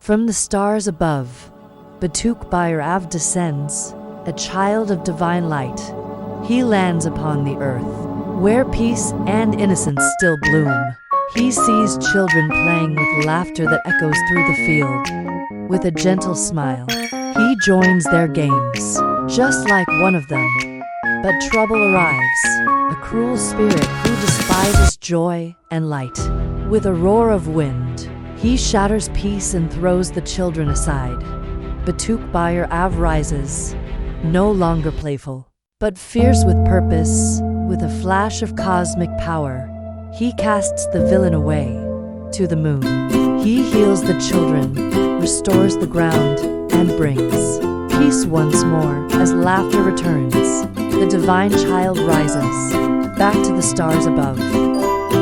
From the stars above, Batuk Bhairav descends, a child of divine light. He lands upon the earth, where peace and innocence still bloom. He sees children playing with laughter that echoes through the field. With a gentle smile, he joins their games, just like one of them. But trouble arrives, a cruel spirit who despises joy and light. With a roar of wind, he shatters peace and throws the children aside. Batuk Bhairav rises, no longer playful, but fierce with purpose. With a flash of cosmic power, he casts the villain away to the moon. He heals the children, restores the ground, and brings peace once more. As laughter returns, the divine child rises back to the stars above.